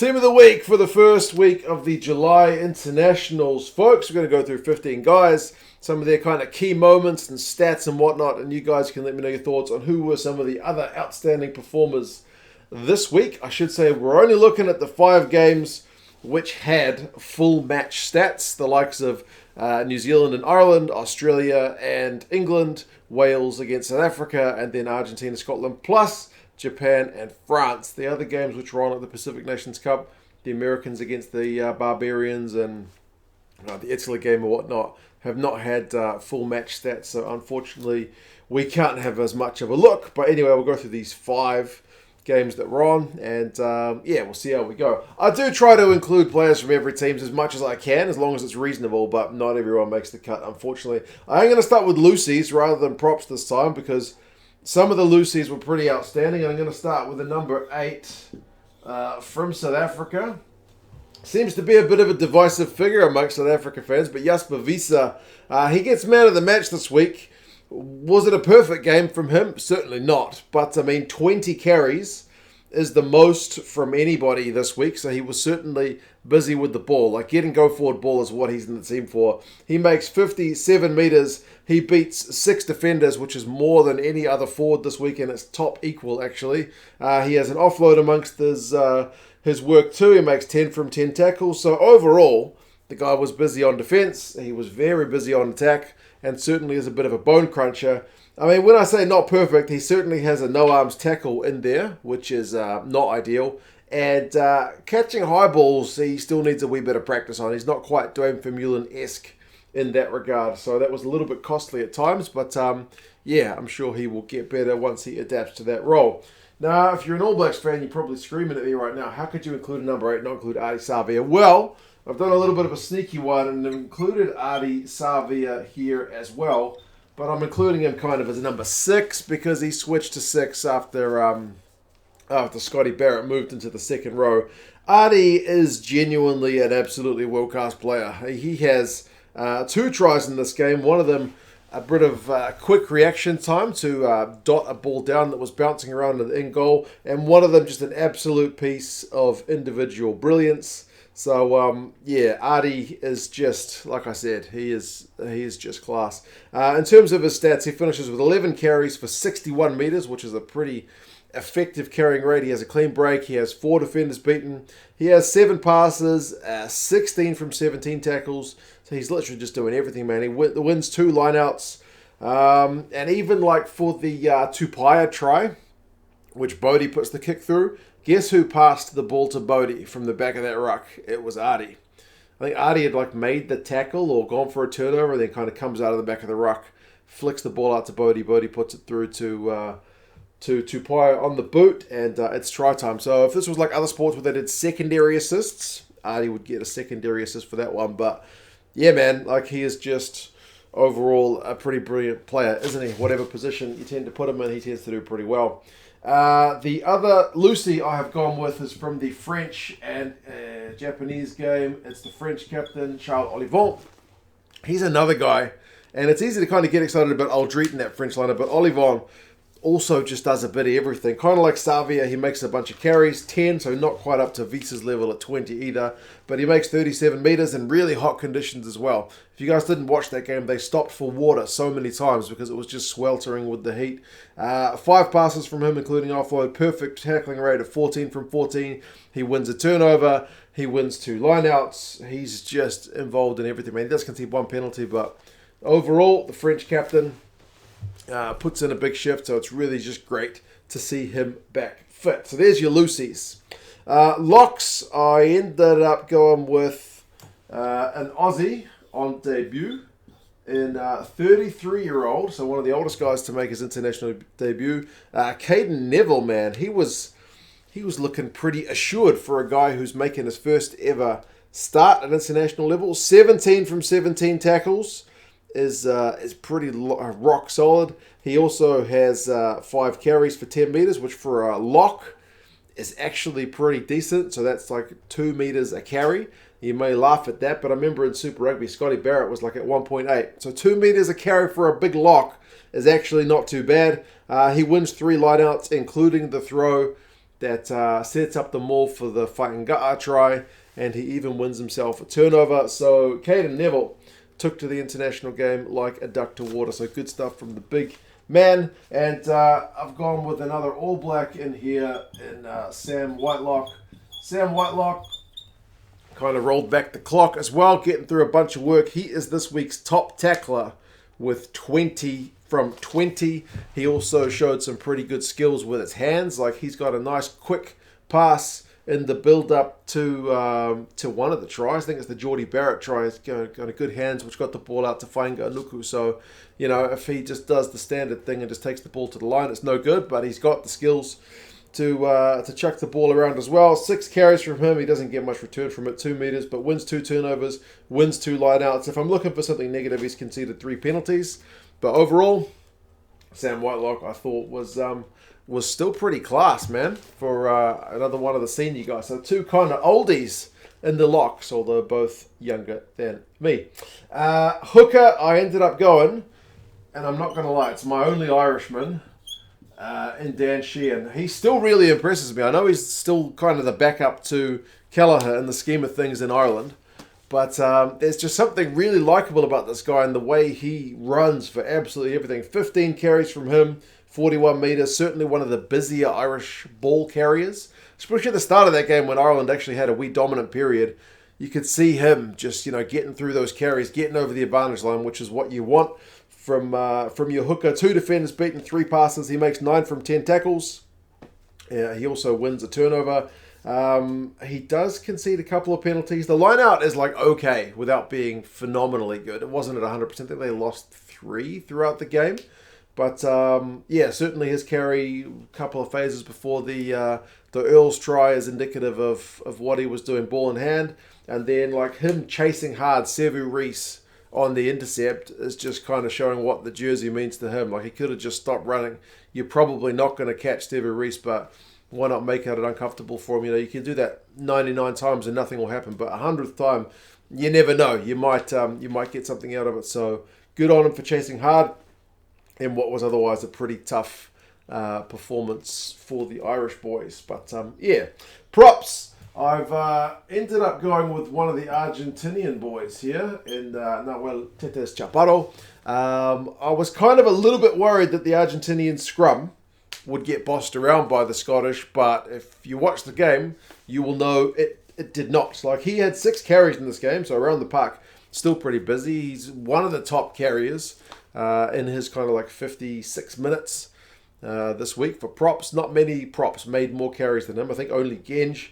Team of the week for the first week of the July internationals, folks. We're going to go through 15 guys, some of their kind of key moments and stats and whatnot, and you guys can let me know your thoughts on who were some of the other outstanding performers this week. I should say we're only looking at the 5 games which had full match stats, the likes of New Zealand and Ireland, Australia and England, Wales against South Africa, and then Argentina, Scotland, plus Japan and France. The other games which were on at the Pacific Nations Cup, the Americans against the Barbarians and the Italy game or whatnot, have not had full match stats. So unfortunately, we can't have as much of a look. But anyway, we'll go through these 5 games that we're on, and we'll see how we go. I do try to include players from every team as much as I can, as long as it's reasonable, but not everyone makes the cut, unfortunately. I'm going to start with loosies rather than props this time, because some of the loosies were pretty outstanding. I'm going to start with the number 8 from South Africa. Seems to be a bit of a divisive figure amongst South Africa fans, but JASPER, he gets man of the match this week. Was it a perfect game from him? Certainly not. But, 20 carries is the most from anybody this week. So he was certainly busy with the ball. Like, getting go-forward ball is what he's in the team for. He makes 57 metres. He beats 6 defenders, which is more than any other forward this week, and it's top equal, actually. He has an offload amongst his work, too. He makes 10 from 10 tackles. So, overall, the guy was busy on defence. He was very busy on attack, and certainly is a bit of a bone cruncher. When I say not perfect, he certainly has a no-arms tackle in there, which is not ideal. And catching high balls, he still needs a wee bit of practice on. He's not quite Dwayne Vermeulen-esque in that regard. So that was a little bit costly at times. But I'm sure he will get better once he adapts to that role. Now, if you're an All Blacks fan, you're probably screaming at me right now, how could you include a number 8 and not include ARDIE SAVEA? Well, I've done a little bit of a sneaky one and included ARDIE SAVEA here as well. But I'm including him kind of as a number 6 because he switched to 6 after Scotty Barrett moved into the second row. ARDIE is genuinely an absolutely world-class player. He has 2 tries in this game. One of them, a bit of quick reaction time to dot a ball down that was bouncing around in goal. And one of them just an absolute piece of individual brilliance. So, ARDIE is just, like I said, he is just class. In terms of his stats, he finishes with 11 carries for 61 metres, which is a pretty effective carrying rate. He has a clean break. He has 4 defenders beaten. He has 7 passes, 16 from 17 tackles. So he's literally just doing everything, man. He wins 2 lineouts. And even like for the Tupaia try, which Bodie puts the kick through, guess who passed the ball to Bodie from the back of that ruck? It was ARDIE. I think ARDIE had made the tackle or gone for a turnover, and then kind of comes out of the back of the ruck, flicks the ball out to Bodie. Bodie puts it through to Tupaia on the boot, and it's try time. So if this was like other sports where they did secondary assists, ARDIE would get a secondary assist for that one. But yeah, man, he is just overall a pretty brilliant player, isn't he? Whatever position you tend to put him in, he tends to do pretty well. The other Lucy I have gone with is from the French and Japanese game. It's the French captain, Charles OLLIVON. He's another guy, and it's easy to kind of get excited about Aldrit in that French lineup, but OLLIVON also just does a bit of everything. Kind of like SAVEA, he makes a bunch of carries, 10, so not quite up to WIESE's level at 20 either, but he makes 37 metres in really hot conditions as well. If you guys didn't watch that game, they stopped for water so many times because it was just sweltering with the heat. 5 passes from him, including offload, perfect tackling rate of 14 from 14. He wins a turnover, he wins 2 lineouts. He's just involved in everything, man. He does concede 1 penalty, but overall, the French captain puts in a big shift, so it's really just great to see him back fit. So there's your loosies. Locks, I ended up going with an Aussie on debut in 33-year-old, so one of the oldest guys to make his international debut. CADEYRN NEVILLE, man, he was looking pretty assured for a guy who's making his first ever start at international level. 17 from 17 tackles. Is pretty rock solid. He also has 5 carries for 10 metres, which for a lock is actually pretty decent. So that's like 2 metres a carry. You may laugh at that, but I remember in Super Rugby, Scotty Barrett was like at 1.8. So 2 metres a carry for a big lock is actually not too bad. He wins 3 lineouts, including the throw that sets up the maul for the Whakanga'a try, and he even wins himself a turnover. So CADEYRN Neville took to the international game like a duck to water. So good stuff from the big man. And I've gone with another All Black in here in Sam Whitelock. Sam Whitelock kind of rolled back the clock as well, getting through a bunch of work. He is this week's top tackler with 20 from 20. He also showed some pretty good skills with his hands. Like, he's got a nice quick pass in the build-up to one of the tries. I think it's the JALIBERT try. He's got a good hands, which got the ball out to Whainga-Nuku. So, you know, if he just does the standard thing and just takes the ball to the line, it's no good. But he's got the skills to chuck the ball around as well. 6 carries from him. He doesn't get much return from it, 2 meters, but wins 2 turnovers, wins 2 lineouts. If I'm looking for something negative, he's conceded 3 penalties. But overall, Sam Whitelock, I thought, was still pretty class, man, for another one of the senior guys. So 2 kind of oldies in the locks, although both younger than me. Hooker, I ended up going, and I'm not going to lie, it's my only Irishman, in Dan Sheehan. He still really impresses me. I know he's still kind of the backup to Kelleher in the scheme of things in Ireland, but there's just something really likable about this guy and the way he runs for absolutely everything. 15 carries from him, 41 meters, certainly one of the busier Irish ball carriers, especially at the start of that game when Ireland actually had a wee dominant period. You could see him just, you know, getting through those carries, getting over the advantage line, which is what you want from your hooker. 2 defenders beaten, 3 passes. He makes 9 from 10 tackles. He also wins a turnover. He does concede a couple of penalties. The lineout is like okay without being phenomenally good. It wasn't at 100%. I think they lost 3 throughout the game. But yeah, certainly his carry, a couple of phases before the Earls try is indicative of what he was doing ball in hand. And then like him chasing hard, Sevu Reece on the intercept is just kind of showing what the jersey means to him. Like, he could have just stopped running. You're probably not going to catch Sevu Reece, but why not make it uncomfortable for him? You know, you can do that 99 times and nothing will happen, but 100th time, you never know. You might get something out of it. So good on him for chasing hard in what was otherwise a pretty tough performance for the Irish boys. But yeah, props. I've ended up going with one of the Argentinian boys here in Nahuel Tetes Chaparro. I was kind of a little bit worried that the Argentinian scrum would get bossed around by the Scottish, but if you watch the game, you will know it did not. Like, he had 6 carries in this game, so around the park, still pretty busy. He's one of the top carriers in his kind of like 56 minutes this week for props. Not many props made more carries than him. I think only Genge.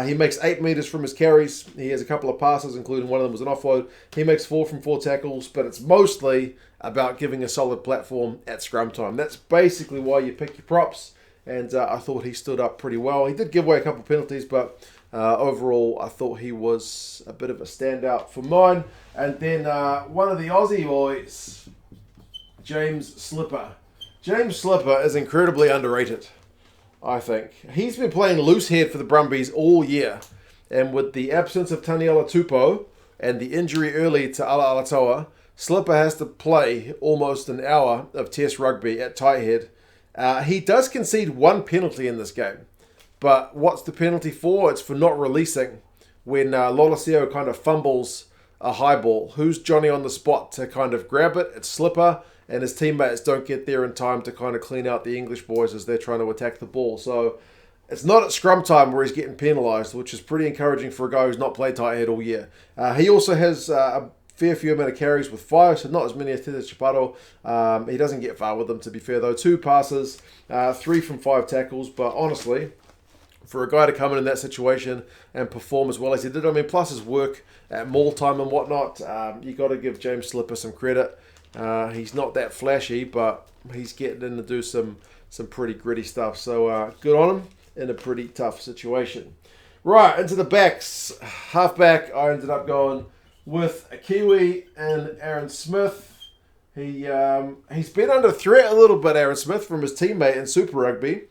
He makes 8 meters from his carries. He has a couple of passes, including one of them was an offload. He makes 4 from 4 tackles, but it's mostly about giving a solid platform at scrum time. That's basically why you pick your props, and I thought he stood up pretty well. He did give away a couple of penalties, but overall I thought he was a bit of a standout for mine. And then one of the Aussie boys, James Slipper. James Slipper is incredibly underrated, I think. He's been playing loose head for the Brumbies all year. And with the absence of Taniela Tupou and the injury early to Ala Alatoa, Slipper has to play almost an hour of test rugby at tight head. He does concede 1 penalty in this game. But what's the penalty for? It's for not releasing when Lolosio kind of fumbles a high ball. Who's Johnny on the spot to kind of grab it? It's Slipper. And his teammates don't get there in time to kind of clean out the English boys as they're trying to attack the ball. So it's not at scrum time where he's getting penalised, which is pretty encouraging for a guy who's not played tight head all year. He also has a fair few amount of carries with 5, so not as many as Tetes Chaparro. He doesn't get far with them, to be fair, though. 2 passes, 3 from 5 tackles. But honestly, for a guy to come in that situation and perform as well as he did, I mean, plus his work at maul time and whatnot, you got to give James Slipper some credit. He's not that flashy, but he's getting in to do some pretty gritty stuff. So good on him in a pretty tough situation. Right, into the backs. Halfback, I ended up going with a Kiwi and Aaron Smith. He's been under threat a little bit, Aaron Smith, from his teammate in Super Rugby.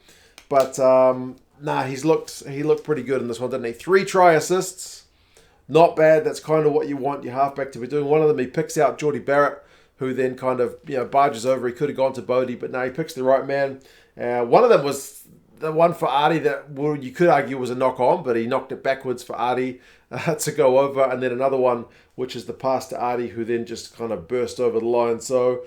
But he looked pretty good in this one, didn't he? 3 try assists. Not bad. That's kind of what you want your halfback to be doing. One of them, he picks out JALIBERT, who then kind of barges over. He could have gone to Bodie, but no, he picks the right man. One of them was the one for ARDIE that you could argue was a knock on, but he knocked it backwards for ARDIE to go over. And then another one, which is the pass to ARDIE, who then just kind of burst over the line. So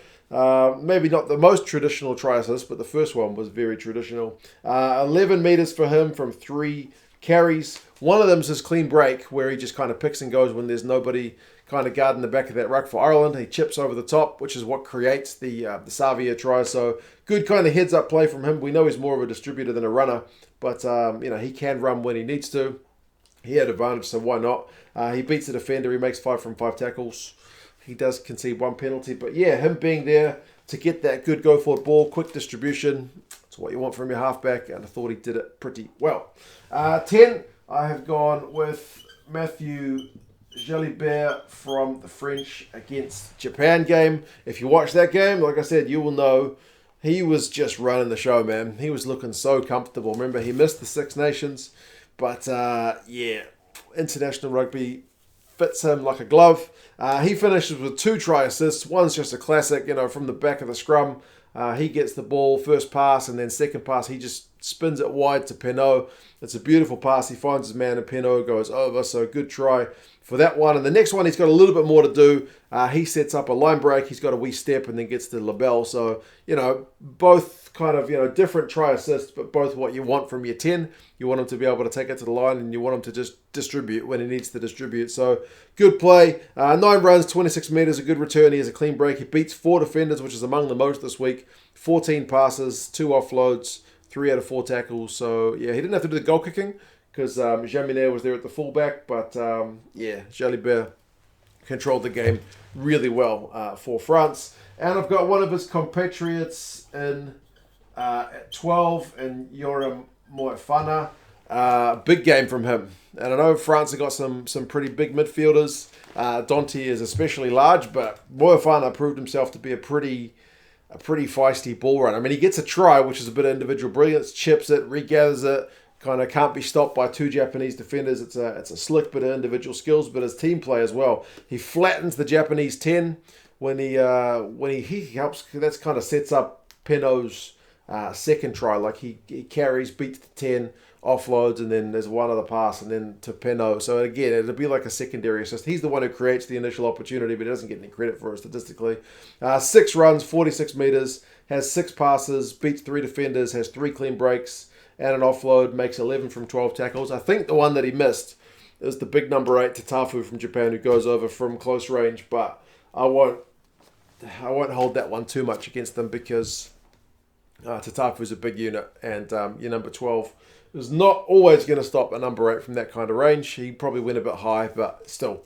maybe not the most traditional try assist, but the first one was very traditional. 11 meters for him from 3 carries. One of them is his clean break, where he just kind of picks and goes when there's nobody kind of guarding the back of that ruck for Ireland. He chips over the top, which is what creates the SAVEA try. So good kind of heads-up play from him. We know he's more of a distributor than a runner, but he can run when he needs to. He had advantage, so why not? He beats the defender. He makes 5 from 5 tackles. He does concede 1 penalty, but yeah, him being there to get that good go-forward ball, quick distribution, it's what you want from your halfback, and I thought he did it pretty well. 10, I have gone with MATTHIEU JALIBERT from the French against Japan game. If you watch that game, like I said, you will know he was just running the show, man. He was looking so comfortable. Remember, he missed the Six Nations, but yeah, international rugby fits him like a glove. He finishes with 2 try assists. One's just a classic, from the back of the scrum. He gets the ball, first pass, and then second pass, he just spins it wide to Penaud. It's a beautiful pass. He finds his man, and Penaud goes over, so good try for that one. And the next one, he's got a little bit more to do. He sets up a line break. He's got a wee step and then gets to Labelle. So, both kind of, different try assists, but both what you want from your 10. You want him to be able to take it to the line, and you want him to just distribute when he needs to distribute. So, good play. 9 runs, 26 metres, a good return. He has a clean break. He beats 4 defenders, which is among the most this week. 14 passes, 2 offloads, 3 out of 4 tackles. So, yeah, he didn't have to do the goal kicking because Jaminet was there at the fullback. But, yeah, Jalibert controlled the game really well for France. And I've got one of his compatriots in at 12 in YORAM MOEFANA. Big game from him. And I know France have got some pretty big midfielders. Dante is especially large, but MOEFANA proved himself to be a pretty feisty ball runner. I mean, he gets a try, which is a bit of individual brilliance, chips it, regathers it, kind of can't be stopped by 2 Japanese defenders. It's a slick bit of individual skills, but his team play as well. He flattens the Japanese 10 when he helps. That's kind of sets up Penaud's second try. Like he carries, beats the 10, offloads, and then there's one other pass, and then to Penaud. So again, it'll be like a secondary assist. He's the one who creates the initial opportunity, but he doesn't get any credit for it statistically. 6 runs, 46 meters, has 6 passes, beats 3 defenders, has 3 clean breaks, and an offload, makes 11 from 12 tackles. I think the one that he missed is the big number 8, Tatafu from Japan, who goes over from close range, but I won't hold that one too much against them because Tatafu is a big unit, and your number 12 is not always going to stop a number 8 from that kind of range. He probably went a bit high, but still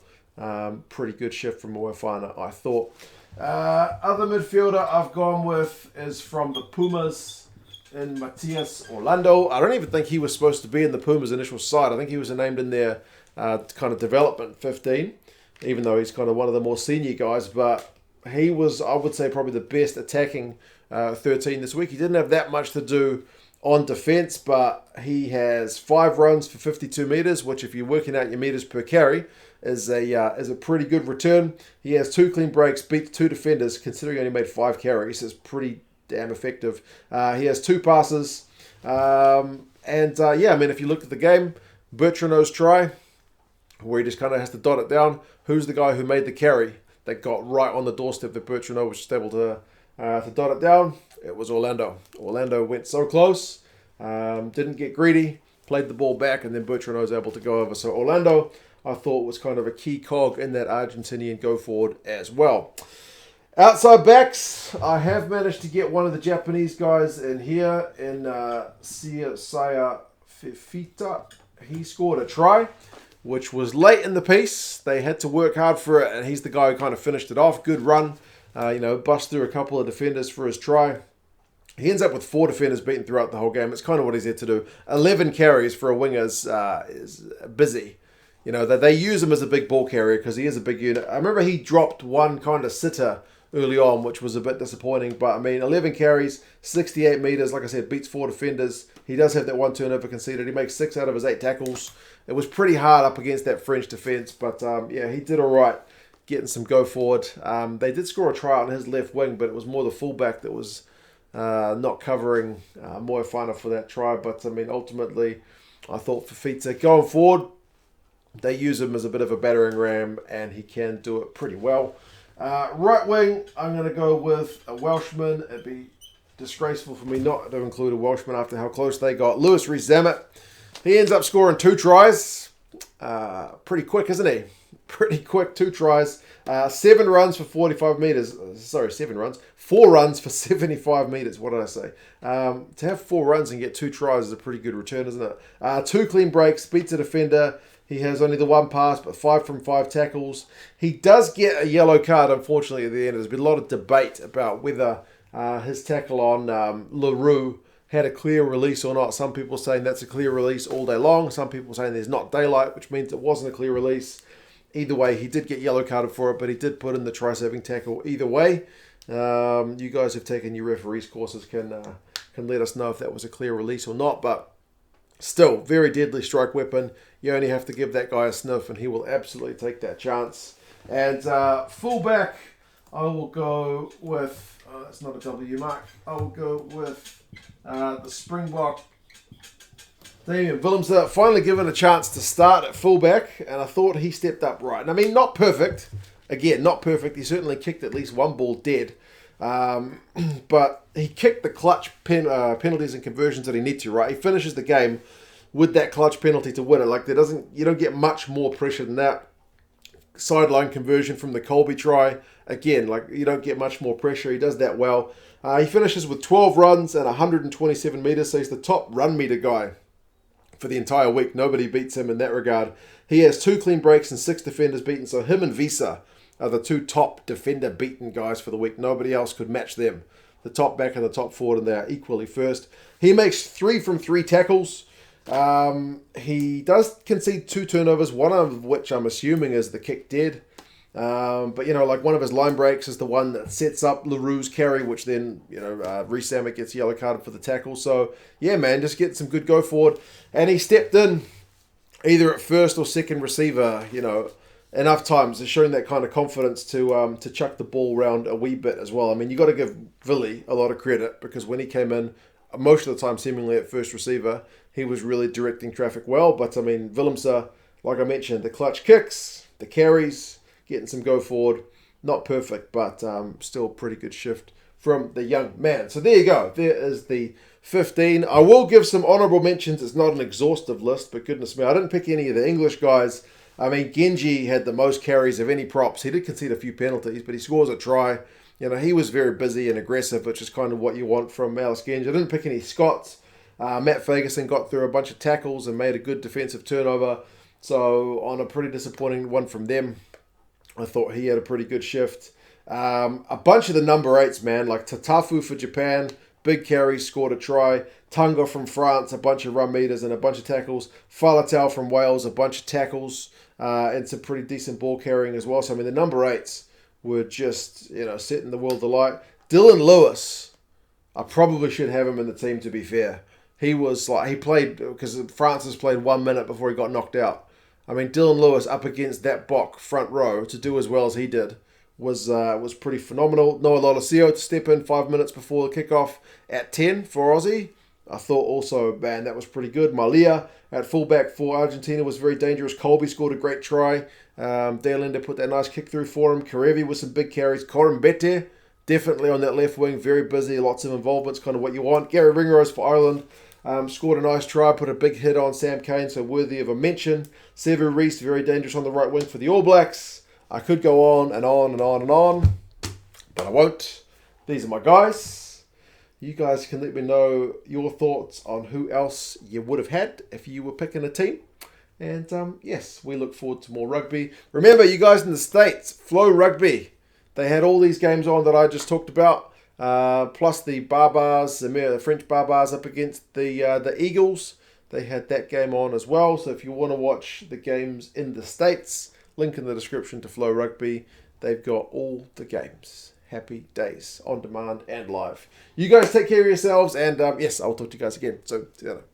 pretty good shift from MOEFANA, I thought. Other midfielder I've gone with is from the Pumas in MATTIAS Orlando. I don't even think he was supposed to be in the Pumas initial side. I think he was named in their kind of development 15, even though he's kind of one of the more senior guys, but he was, I would say, probably the best attacking 13 this week. He didn't have that much to do on defense, but he has 5 runs for 52 meters, which if you're working out your meters per carry is a pretty good return. He has 2 clean breaks, beats 2 defenders, considering he only made 5 carries. It's pretty damn effective. He has 2 passes. Yeah, I mean, if you look at the game, Bertrand's try, where he just kind of has to dot it down. Who's the guy who made the carry that got right on the doorstep that Bertrand was just able to dot it down? It was Orlando. Orlando went so close, didn't get greedy, played the ball back, and then Bertrand was able to go over. So Orlando, I thought, was kind of a key cog in that Argentinian go forward as well. Outside backs, I have managed to get one of the Japanese guys in here in SIOSAIA FIFITA. He scored a try, which was late in the piece. They had to work hard for it, and he's the guy who kind of finished it off. Good run. Bust through a couple of defenders for his try. He ends up with 4 defenders beaten throughout the whole game. It's kind of what he's had to do. 11 carries for a winger is busy. They use him as a big ball carrier because he is a big unit. I remember he dropped one kind of sitter early on, which was a bit disappointing. But, I mean, 11 carries, 68 meters. Like I said, beats 4 defenders. He does have that 1 turnover conceded. He makes 6 out of his 8 tackles. It was pretty hard up against that French defense. But, yeah, he did all right getting some go forward. They did score a try on his left wing, but it was more the fullback that was not covering MOEFANA for that try. But, I mean, ultimately, I thought FIFITA going forward, they use him as a bit of a battering ram, and he can do it pretty well. Right wing, I'm going to go with a Welshman. It'd be disgraceful for me not to include a Welshman after how close they got. Lewis Rees-Zammit. He ends up scoring 2 tries. Pretty quick, isn't he? Pretty quick, 2 tries. 7 runs for 45 metres. Sorry, 7 runs. 4 runs for 75 metres. What did I say? To have 4 runs and get 2 tries is a pretty good return, isn't it? 2 clean breaks, beats a defender. He has only the 1 pass, but 5 from 5 tackles. He does get a yellow card, unfortunately, at the end. There's been a lot of debate about whether his tackle on LaRue had a clear release or not. Some people saying that's a clear release all day long. Some people saying there's not daylight, which means it wasn't a clear release. Either way, he did get yellow carded for it, but he did put in the try-saving tackle either way. You guys who've taken your referees courses can let us know if that was a clear release or not, but still, very deadly strike weapon. You only have to give that guy a sniff, and he will absolutely take that chance. And fullback, I will go with, that's not a W mark, I will go with the Springbok. DAMIAN WILLEMSE finally given a chance to start at fullback, and I thought he stepped up right. And I mean, not perfect. Again, not perfect. He certainly kicked at least 1 ball dead. But he kicked the clutch penalties and conversions that he needs to, right? He finishes the game with that clutch penalty to win it. Like, you don't get much more pressure than that. Sideline conversion from the Colby try. Again, like, you don't get much more pressure. He does that well. He finishes with 12 runs and 127 metres, so he's the top run meter guy for the entire week. Nobody beats him in that regard. He has 2 clean breaks and 6 defenders beaten, so him and Visa are the 2 top defender beaten guys for the week. Nobody else could match them. The top back and the top forward, and they are equally first. He makes 3 from 3 tackles. He does concede 2 turnovers, one of which I'm assuming is the kick dead. But, you know, like, one of his line breaks is the one that sets up LaRue's carry, which then, you know, Rees-Zammit gets yellow carded for the tackle. So, yeah, man, just get some good go forward. And he stepped in either at first or second receiver, you know, enough times. He's showing that kind of confidence to chuck the ball around a wee bit as well. I mean, you got to give Villy a lot of credit, because when he came in, most of the time seemingly at first receiver, he was really directing traffic well. But, I mean, Willemse, like I mentioned, the clutch kicks, the carries, getting some go forward. Not perfect, but still pretty good shift from the young man. So there you go. There is the 15. I will give some honourable mentions. It's not an exhaustive list, but goodness me, I didn't pick any of the English guys. I mean, Genji had the most carries of any props. He did concede a few penalties, but he scores a try. You know, he was very busy and aggressive, which is kind of what you want from Alice Genji. I didn't pick any Scots. Matt Ferguson got through a bunch of tackles and made a good defensive turnover. So on a pretty disappointing one from them, I thought he had a pretty good shift. A bunch of the number 8s, man, like Tatafu for Japan, big carries, scored a try. Tunga from France, a bunch of run meters and a bunch of tackles. Faletau from Wales, a bunch of tackles and some pretty decent ball carrying as well. So, I mean, the number 8s were just, you know, setting the world alight. Dylan Lewis, I probably should have him in the team, to be fair. He was like, he played, because Francis played 1 minute before he got knocked out. I mean, Dylan Lewis up against that Bok front row to do as well as he did was pretty phenomenal. Noah Lolosio to step in 5 minutes before the kickoff at 10 for Aussie. I thought also, man, that was pretty good. Malia at fullback for Argentina was very dangerous. Colby scored a great try. Deolanda put that nice kick through for him. Karevi with some big carries. Corin Bete, definitely on that left wing, very busy. Lots of involvements, kind of what you want. Gary Ringrose for Ireland. Scored a nice try, put a big hit on Sam Cane, so worthy of a mention. Sevu Reece, very dangerous on the right wing for the All Blacks. I could go on and on and on and on, but I won't. These are my guys. You guys can let me know your thoughts on who else you would have had if you were picking a team. And yes, we look forward to more rugby. Remember, you guys in the States, Flow Rugby. They had all these games on that I just talked about. Plus the Barbars, the French Barbars up against the Eagles. They had that game on as well. So if you want to watch the games in the States, link in the description to Flow Rugby. They've got all the games. Happy days, on demand and live. You guys take care of yourselves, and yes, I'll talk to you guys again. So, see you later.